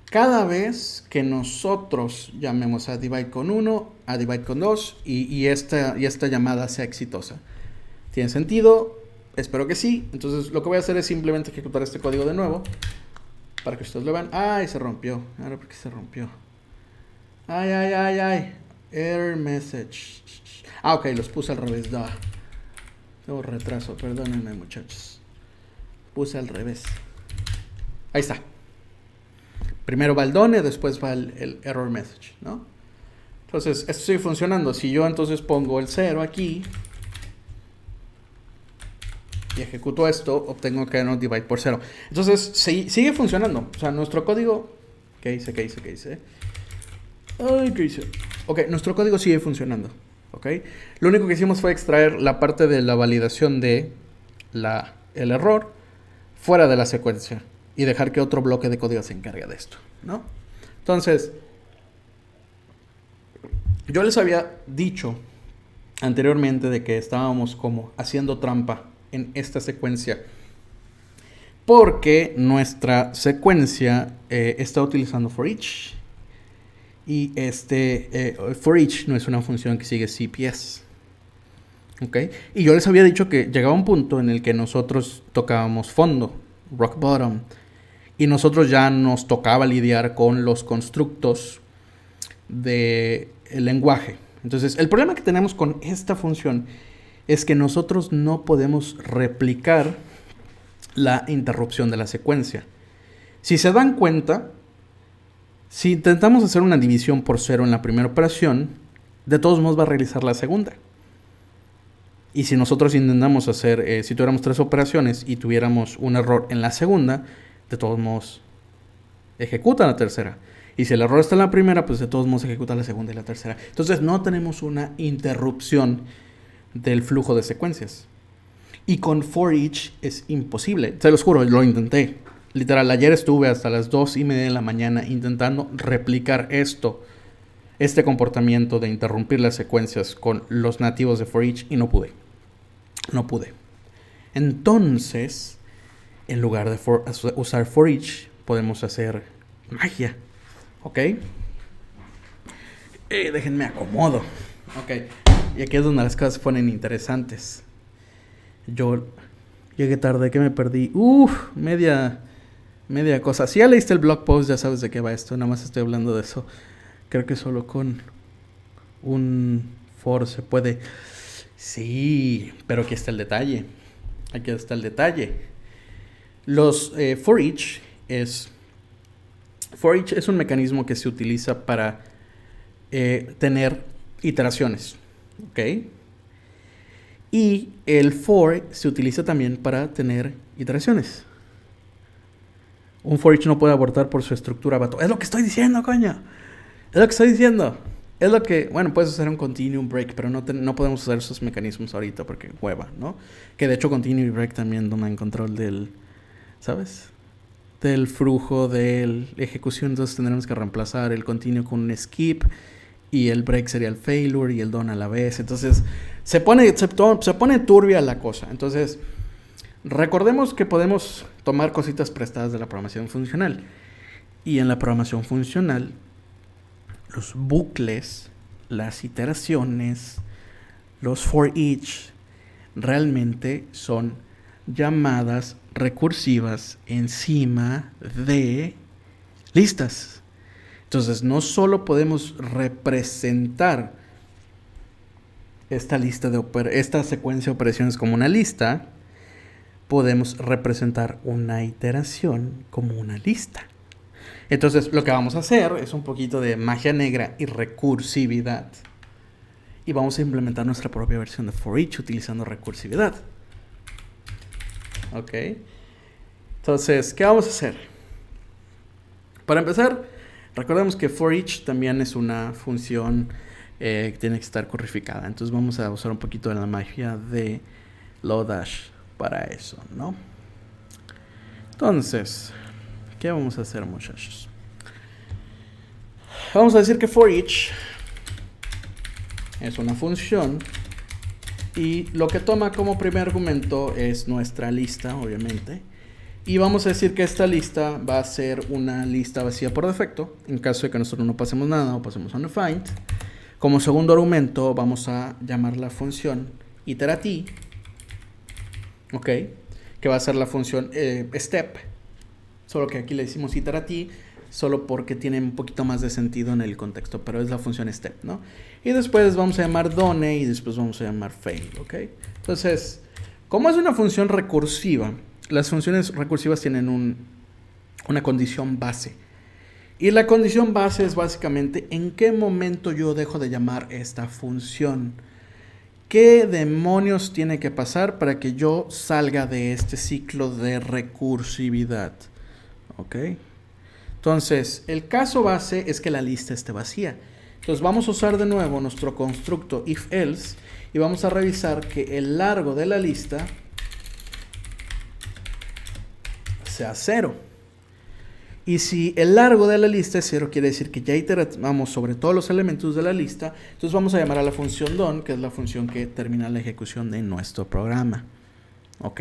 A: cada vez que nosotros llamemos a divide con 1, a divide con 2 y esta llamada sea exitosa. ¿Tiene sentido? Espero que sí. Entonces lo que voy a hacer es simplemente ejecutar este código de nuevo para que ustedes lo vean. ¡Ay! Se rompió. Ahora, ¿por qué se rompió? ¡Ay, ay, ay, ay! Error message. Ah, ok, los puse al revés. Tengo retraso, perdónenme, muchachos. Puse al revés. Ahí está. Primero va el done, después va el error message, ¿no? Entonces, esto sigue funcionando. Si yo entonces pongo el 0 aquí y ejecuto esto, obtengo que no divide por 0. Entonces, sigue funcionando. O sea, nuestro código... ¿Qué hice? Ay, ¿qué hice? Ok, nuestro código sigue funcionando. ¿Ok? Lo único que hicimos fue extraer la parte de la validación de el error fuera de la secuencia y dejar que otro bloque de código se encargue de esto, ¿no? Entonces, yo les había dicho anteriormente de que estábamos como haciendo trampa en esta secuencia porque nuestra secuencia está utilizando for each y for each no es una función que sigue CPS. ¿Ok? Y yo les había dicho que llegaba un punto en el que nosotros tocábamos fondo, rock bottom, y nosotros ya nos tocaba lidiar con los constructos del lenguaje. Entonces, el problema que tenemos con esta función es que nosotros no podemos replicar la interrupción de la secuencia. Si se dan cuenta, si intentamos hacer una división por 0 en la primera operación, de todos modos va a realizar la segunda. Y si nosotros intentamos hacer, si tuviéramos 3 operaciones y tuviéramos un error en la segunda, de todos modos ejecuta la tercera. Y si el error está en la primera, pues de todos modos ejecuta la segunda y la tercera. Entonces no tenemos una interrupción del flujo de secuencias. Y con for each es imposible. Se los juro, lo intenté. Literal, ayer estuve hasta las 2:30 de la mañana intentando replicar este comportamiento de interrumpir las secuencias con los nativos de for each y no pude. Entonces, en lugar de usar for each, podemos hacer magia. ¿Ok? Déjenme acomodo. Ok. Y aquí es donde las cosas se ponen interesantes. Yo llegué tarde, que me perdí. Media cosa. Si ya leíste el blog post, ya sabes de qué va esto. Nada más estoy hablando de eso. Creo que solo con un for se puede. Sí, pero aquí está el detalle. Los for each es un mecanismo que se utiliza para tener iteraciones. ¿Ok? Y el for se utiliza también para tener iteraciones. Un for each no puede abortar por su estructura, vato. Es lo que estoy diciendo, coño. Es lo que, bueno, puedes usar un continue, un break, pero no podemos usar esos mecanismos ahorita porque hueva, ¿no? Que de hecho continue y break también toman control del, ¿sabes? Del flujo de la ejecución. Entonces tendremos que reemplazar el continue con un skip y el break sería el failure y el done a la vez. Entonces se pone turbia la cosa. Entonces recordemos que podemos tomar cositas prestadas de la programación funcional. Y en la programación funcional, los bucles, las iteraciones, los for each, realmente son llamadas recursivas encima de listas. Entonces, no solo podemos representar esta secuencia de operaciones como una lista, podemos representar una iteración como una lista. Entonces, lo que vamos a hacer es un poquito de magia negra y recursividad. Y vamos a implementar nuestra propia versión de for each utilizando recursividad. ¿Ok? Entonces, ¿qué vamos a hacer? Para empezar, recordemos que for each también es una función que tiene que estar codificada. Entonces vamos a usar un poquito de la magia de Lodash para eso, ¿no? Entonces, ¿qué vamos a hacer, muchachos? Vamos a decir que for each es una función y lo que toma como primer argumento es nuestra lista, obviamente. Y vamos a decir que esta lista va a ser una lista vacía por defecto, en caso de que nosotros no pasemos nada o pasemos undefined. Como segundo argumento vamos a llamar la función iterati, ¿ok? Que va a ser la función step, solo que aquí le decimos iterati solo porque tiene un poquito más de sentido en el contexto, pero es la función step, ¿no? Y después vamos a llamar done y después vamos a llamar fail, ¿ok? Entonces, como es una función recursiva, las funciones recursivas tienen una condición base. Y la condición base es básicamente en qué momento yo dejo de llamar esta función. ¿qué demonios tiene que pasar para que yo salga de este ciclo de recursividad? ¿Ok? Entonces, el caso base es que la lista esté vacía. Entonces vamos a usar de nuevo nuestro constructo if-else y vamos a revisar que el largo de la lista sea 0. Y si el largo de la lista es 0, quiere decir que ya iteramos sobre todos los elementos de la lista. Entonces vamos a llamar a la función done, que es la función que termina la ejecución de nuestro programa. ¿Ok?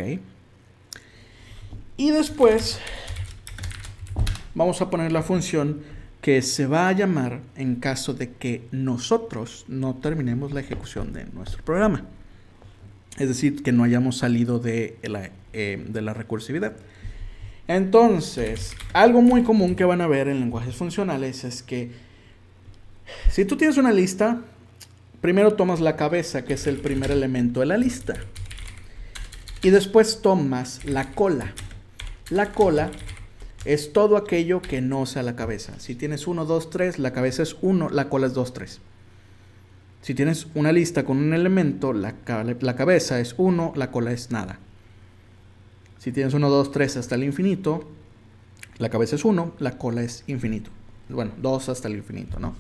A: Y después vamos a poner la función que se va a llamar en caso de que nosotros no terminemos la ejecución de nuestro programa. Es decir, que no hayamos salido de la recursividad. Entonces, algo muy común que van a ver en lenguajes funcionales es que si tú tienes una lista, primero tomas la cabeza, que es el primer elemento de la lista. Y después tomas la cola. La cola es todo aquello que no sea la cabeza. Si tienes 1, 2, 3, la cabeza es 1, la cola es 2, 3. Si tienes una lista con un elemento, la cabeza es 1, la cola es nada. Si tienes 1, 2, 3 hasta el infinito, la cabeza es 1, la cola es infinito. Bueno, 2 hasta el infinito, ¿no?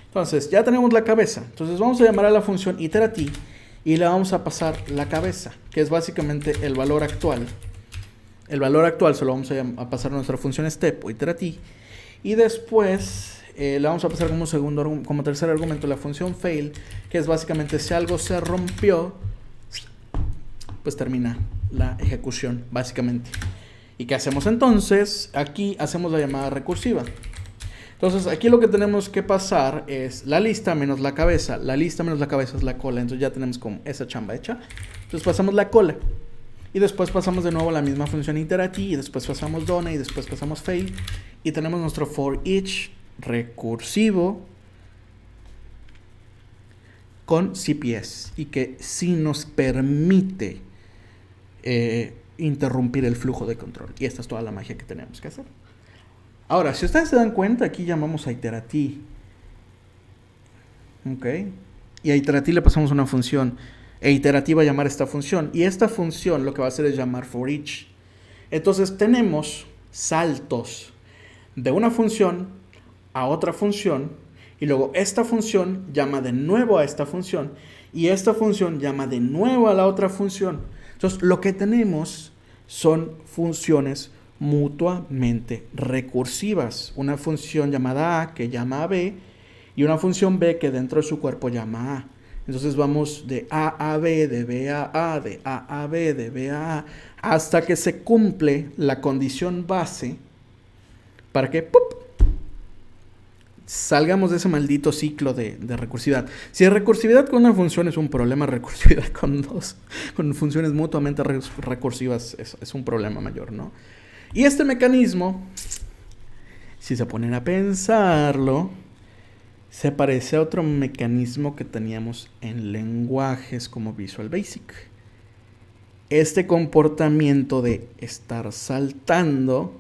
A: Entonces, ya tenemos la cabeza. Entonces, vamos a llamar a la función iterati y le vamos a pasar la cabeza, que es básicamente el valor actual. El valor actual se lo vamos a pasar a nuestra función step o iterati. Y después le vamos a pasar como tercer argumento la función fail, que es básicamente si algo se rompió, pues termina la ejecución, básicamente. ¿Y qué hacemos entonces? Aquí hacemos la llamada recursiva. Entonces, aquí lo que tenemos que pasar es la lista menos la cabeza. La lista menos la cabeza es la cola. Entonces, ya tenemos como esa chamba hecha. Entonces, pasamos la cola. Y después pasamos de nuevo a la misma función iterati. Y después pasamos done. Y después pasamos fail. Y tenemos nuestro for each recursivo con CPS. Y que sí nos permite interrumpir el flujo de control. Y esta es toda la magia que tenemos que hacer. Ahora, si ustedes se dan cuenta, aquí llamamos a iterati. ¿Ok? Y a iterati le pasamos una función. E iterati va a llamar esta función. Y esta función lo que va a hacer es llamar for each. Entonces tenemos saltos de una función a otra función. Y luego esta función llama de nuevo a esta función. Y esta función llama de nuevo a la otra función. Entonces lo que tenemos son funciones mutuamente recursivas. Una función llamada A que llama a B y una función B que dentro de su cuerpo llama A. Entonces vamos de A a B, de B a A, de A a B, de B a A, hasta que se cumple la condición base para que ¡pup!, salgamos de ese maldito ciclo de recursividad. Si recursividad con una función es un problema, recursividad con funciones mutuamente recursivas es un problema mayor, ¿no? Y este mecanismo, si se ponen a pensarlo, se parece a otro mecanismo que teníamos en lenguajes como Visual Basic. Este comportamiento de estar saltando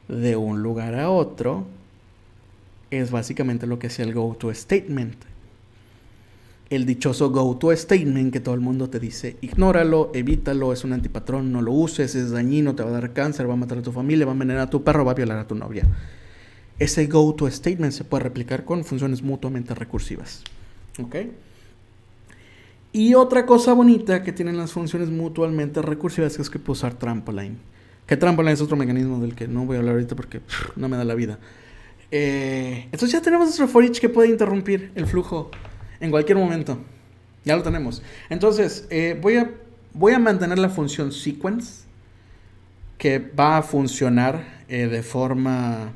A: de un lugar a otro es básicamente lo que hacía el GoToStatement. El dichoso GoToStatement que todo el mundo te dice, ignóralo, evítalo, es un antipatrón, no lo uses, es dañino, te va a dar cáncer, va a matar a tu familia, va a envenenar a tu perro, va a violar a tu novia. Ese GoToStatement se puede replicar con funciones mutuamente recursivas. ¿Ok? Y otra cosa bonita que tienen las funciones mutuamente recursivas es que puedo usar trampoline. Que trampoline es otro mecanismo del que no voy a hablar ahorita porque no me da la vida. Entonces ya tenemos nuestro for each que puede interrumpir el flujo en cualquier momento. Ya lo tenemos. Entonces voy a mantener la función sequence, que va a funcionar de forma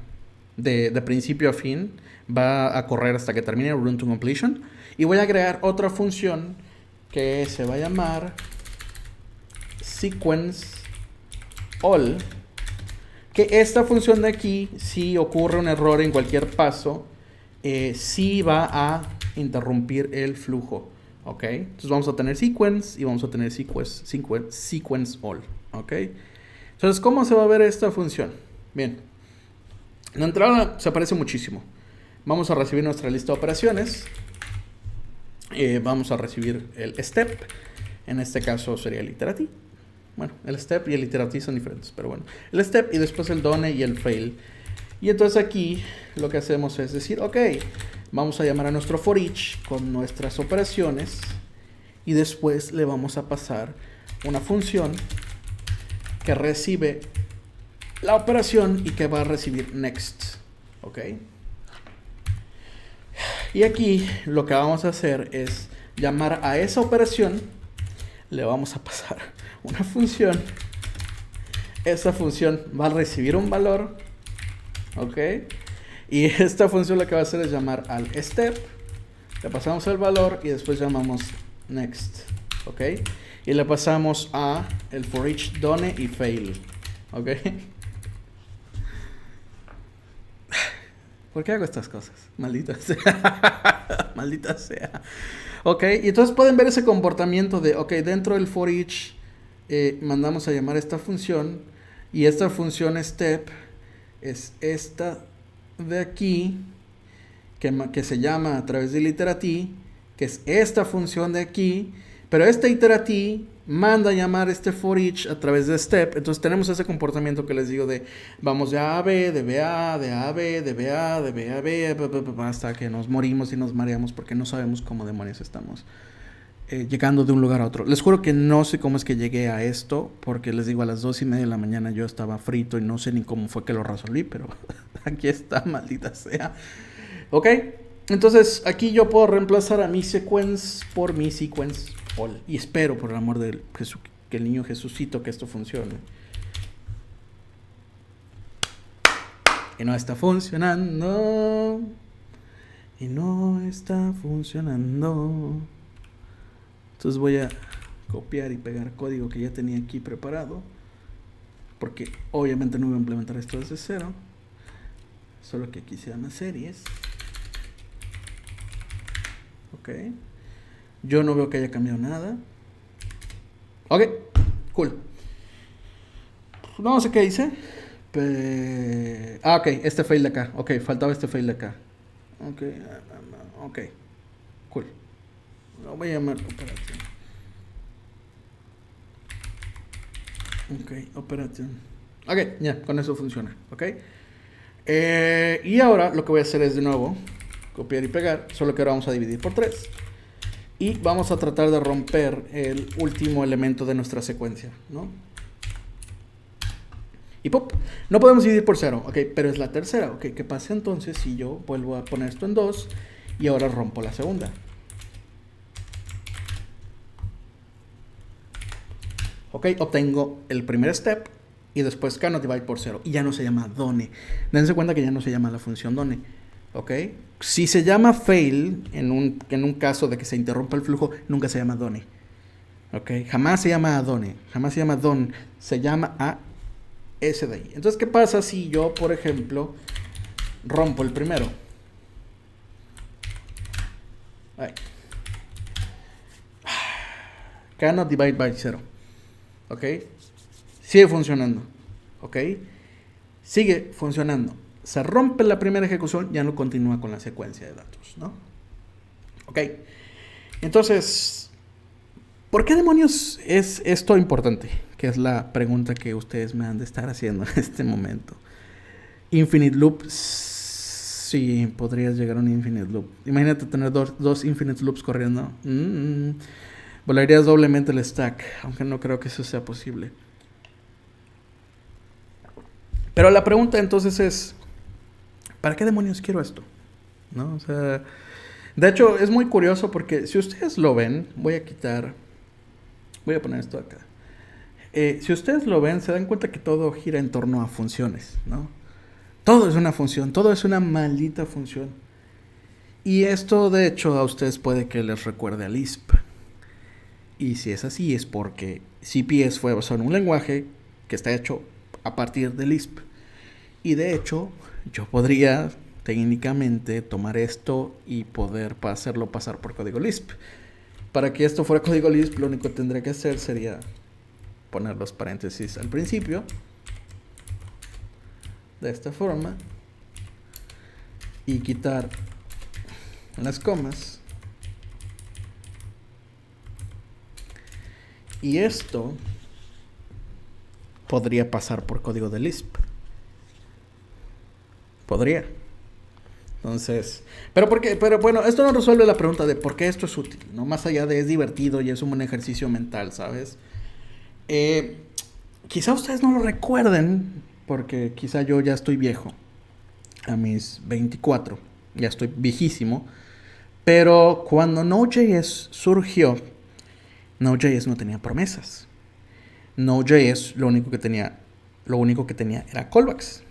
A: de principio a fin. Va a correr hasta que termine run to completion. Y voy a agregar otra función que se va a llamar sequence all. Que esta función de aquí, si ocurre un error en cualquier paso, sí va a interrumpir el flujo. ¿Ok? Entonces vamos a tener sequence y vamos a tener sequence all. ¿Ok? Entonces, ¿cómo se va a ver esta función? Bien. La entrada se parece muchísimo. Vamos a recibir nuestra lista de operaciones. vamos a recibir el step. En este caso sería el iterati. Bueno, el step y el iterati son diferentes, pero bueno. El step y después el done y el fail. Y entonces aquí lo que hacemos es decir, ok, vamos a llamar a nuestro for each con nuestras operaciones y después le vamos a pasar una función que recibe la operación y que va a recibir next. Ok. Y aquí lo que vamos a hacer es llamar a esa operación, le vamos a pasar una función, esa función va a recibir un valor, ok, y esta función lo que va a hacer es llamar al step, le pasamos el valor y después llamamos next, ok, y le pasamos a el for each done y fail, ok. ¿Por qué hago estas cosas? Maldita sea. Maldita sea. Ok, y entonces pueden ver ese comportamiento de, ok, dentro del for each mandamos a llamar esta función y esta función step es esta de aquí que se llama a través del iterati, que es esta función de aquí, pero este iterati manda a llamar este for each a través de step. Entonces tenemos ese comportamiento que les digo de vamos de A a B, de B a, de A a B, de B a, de B a B, hasta que nos morimos y nos mareamos porque no sabemos cómo demonios estamos llegando de un lugar a otro. Les juro que no sé cómo es que llegué a esto, porque les digo, a las 2:30 de la mañana yo estaba frito y no sé ni cómo fue que lo resolví, pero aquí está, maldita sea. Ok, entonces aquí yo puedo reemplazar a mi sequence por mi sequence all. Y espero, por el amor de Jesús, que el niño Jesucito, que esto funcione. Y no está funcionando. Y no está funcionando. Entonces voy a copiar y pegar código que ya tenía aquí preparado. Porque obviamente no voy a implementar esto desde cero. Solo que aquí se llama series. Ok. Yo no veo que haya cambiado nada. Ok, cool. No sé qué hice. Ok, este fail de acá. Ok, faltaba este fail de acá. Ok, cool. Lo voy a llamar operación. Ok, operación. Ok, ya, con eso funciona. Ok. Y ahora lo que voy a hacer es de nuevo copiar y pegar. Solo que ahora vamos a dividir por 3. Y vamos a tratar de romper el último elemento de nuestra secuencia, ¿no? Y ¡pop! No podemos dividir por 0, ok, pero es la tercera, ok. ¿Qué pasa entonces si yo vuelvo a poner esto en 2 y ahora rompo la segunda? Ok, obtengo el primer step y después cannot divide por 0 y ya no se llama done. Dense cuenta que ya no se llama la función done, ok. Si se llama fail en un caso de que se interrumpa el flujo, nunca se llama done, ok. Jamás se llama done, jamás se llama don, se llama a ese de ahí. Entonces, ¿qué pasa si yo, por ejemplo, rompo el primero? Ahí. Cannot divide by 0. ¿Ok? Sigue funcionando. ¿Ok? Sigue funcionando. Se rompe la primera ejecución, ya no continúa con la secuencia de datos, ¿no? ¿Ok? Entonces, ¿por qué demonios es esto importante? Que es la pregunta que ustedes me han de estar haciendo en este momento. Infinite loop, sí, podrías llegar a un infinite loop. Imagínate tener dos infinite loops corriendo. Volarías doblemente el stack, aunque no creo que eso sea posible. Pero la pregunta entonces es, ¿para qué demonios quiero esto? ¿No? O sea, de hecho es muy curioso porque si ustedes lo ven, voy a poner esto acá. Si ustedes lo ven, se dan cuenta que todo gira en torno a funciones, ¿no? Todo es una función, todo es una maldita función. Y esto, de hecho, a ustedes puede que les recuerde a Lisp. Y si es así, es porque CPS fue basado en un lenguaje que está hecho a partir de Lisp. Y de hecho, yo podría técnicamente tomar esto y poder hacerlo pasar por código Lisp. Para que esto fuera código Lisp, lo único que tendría que hacer sería poner los paréntesis al principio, de esta forma, y quitar las comas, Y esto podría pasar por código de Lisp. Podría. Entonces, pero bueno, esto no resuelve la pregunta de por qué esto es útil, ¿no? Más allá de es divertido y es un buen ejercicio mental, ¿sabes? Quizá ustedes no lo recuerden, porque quizá yo ya estoy viejo, a mis 24, ya estoy viejísimo, pero cuando Node.js surgió, Node.js no tenía promesas. Node.js lo único que tenía era callbacks.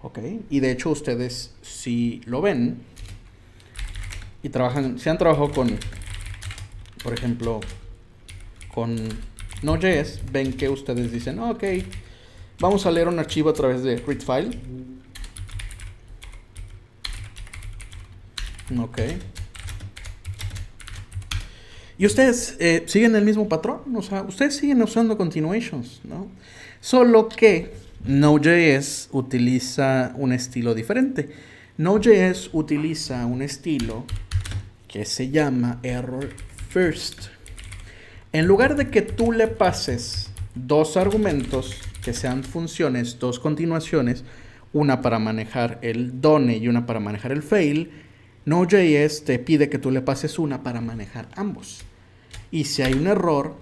A: ¿Ok? Y de hecho ustedes, si lo ven y si han trabajado con, por ejemplo, con Node.js, ven que ustedes dicen, ok, vamos a leer un archivo a través de read file. Ok. Y ustedes siguen el mismo patrón, o sea, ustedes siguen usando continuations, ¿no? Solo que Node.js utiliza un estilo diferente. Node.js utiliza un estilo que se llama error first. En lugar de que tú le pases dos argumentos que sean funciones, dos continuaciones, una para manejar el done y una para manejar el fail, Node.js te pide que tú le pases una para manejar ambos. Y si hay un error,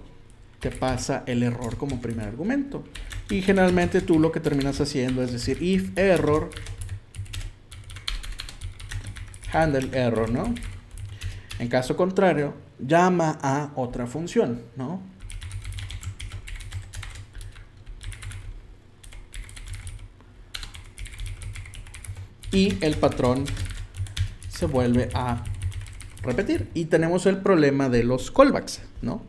A: te pasa el error como primer argumento. Y generalmente tú lo que terminas haciendo es decir, if error, handle error, ¿no? En caso contrario, llama a otra función, ¿no? Y el patrón se vuelve a repetir. Y tenemos el problema de los callbacks, ¿no?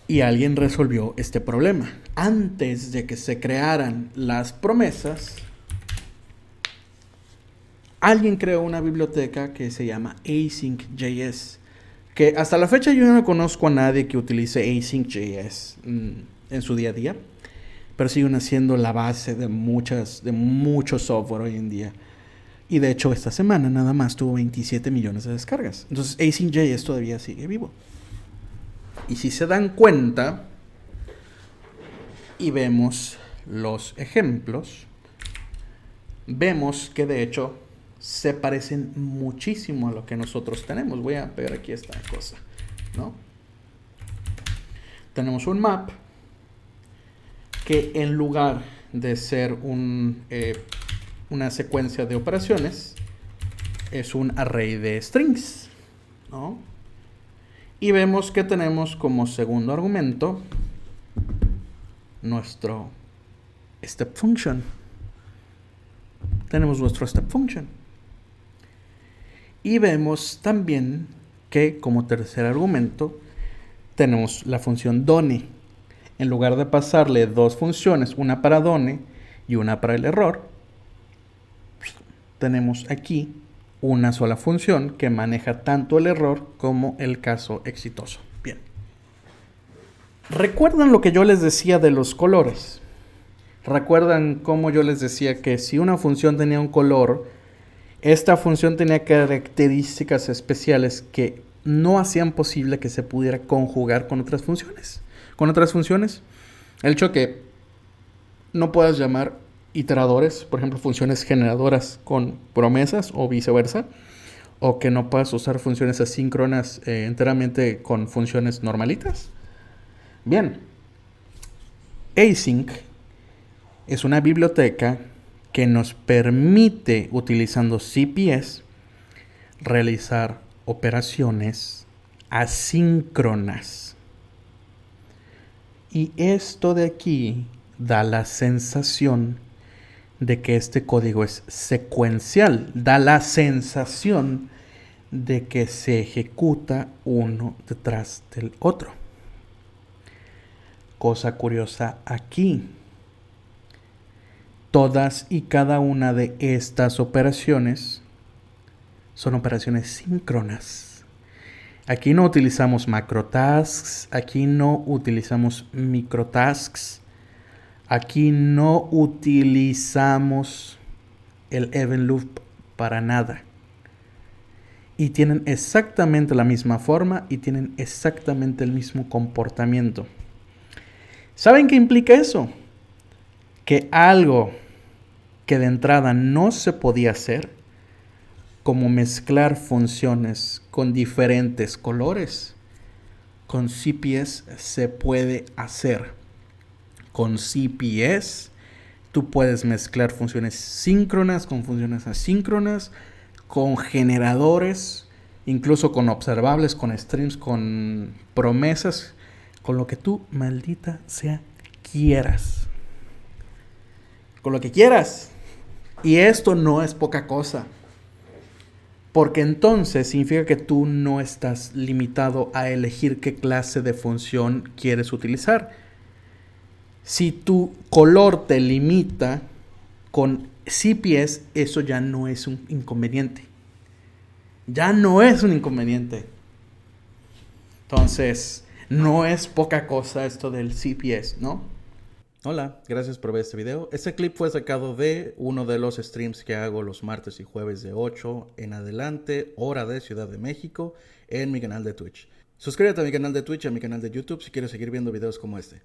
A: Y alguien resolvió este problema. Antes de que se crearan las promesas, alguien creó una biblioteca que se llama Async.js. Que hasta la fecha yo no conozco a nadie que utilice Async.js en su día a día. Pero siguen siendo la base de mucho software hoy en día. Y de hecho esta semana nada más tuvo 27 millones de descargas. Entonces Async.js todavía sigue vivo. Y si se dan cuenta y vemos los ejemplos, vemos que de hecho se parecen muchísimo a lo que nosotros tenemos. Voy a pegar aquí esta cosa, ¿no? Tenemos un map que en lugar de ser una secuencia de operaciones, es un array de strings, ¿no? Y vemos que tenemos como segundo argumento nuestro step function. Tenemos nuestro step function. Y vemos también que como tercer argumento tenemos la función done. En lugar de pasarle dos funciones, una para done y una para el error, tenemos aquí una sola función que maneja tanto el error como el caso exitoso. Bien. ¿Recuerdan lo que yo les decía de los colores? ¿Recuerdan cómo yo les decía que si una función tenía un color, esta función tenía características especiales que no hacían posible que se pudiera conjugar con otras funciones? El hecho que no puedas llamar iteradores, por ejemplo, funciones generadoras con promesas o viceversa, o que no puedas usar funciones asíncronas enteramente con funciones normalitas. Bien, Async es una biblioteca que nos permite, utilizando CPS, realizar operaciones asíncronas. Y esto de aquí da la sensación de que este código es secuencial. Da la sensación de que se ejecuta uno detrás del otro. Cosa curiosa aquí. Todas y cada una de estas operaciones son operaciones síncronas. Aquí no utilizamos macrotasks, aquí no utilizamos microtasks, aquí no utilizamos el event loop para nada. y tienen exactamente la misma forma y tienen exactamente el mismo comportamiento. ¿Saben qué implica eso? Que algo que de entrada no se podía hacer, como mezclar funciones con diferentes colores, con CPS se puede hacer. Con CPS tú puedes mezclar funciones síncronas con funciones asíncronas, con generadores, incluso con observables, con streams, con promesas, con lo que tú, maldita sea, quieras. Con lo que quieras. Y esto no es poca cosa. Porque entonces significa que tú no estás limitado a elegir qué clase de función quieres utilizar. Si tu color te limita con CPS, eso ya no es un inconveniente. Ya no es un inconveniente. Entonces, no es poca cosa esto del CPS, ¿no? Hola, gracias por ver este video. Este clip fue sacado de uno de los streams que hago los martes y jueves de 8 en adelante, hora de Ciudad de México, en mi canal de Twitch. Suscríbete a mi canal de Twitch y a mi canal de YouTube si quieres seguir viendo videos como este.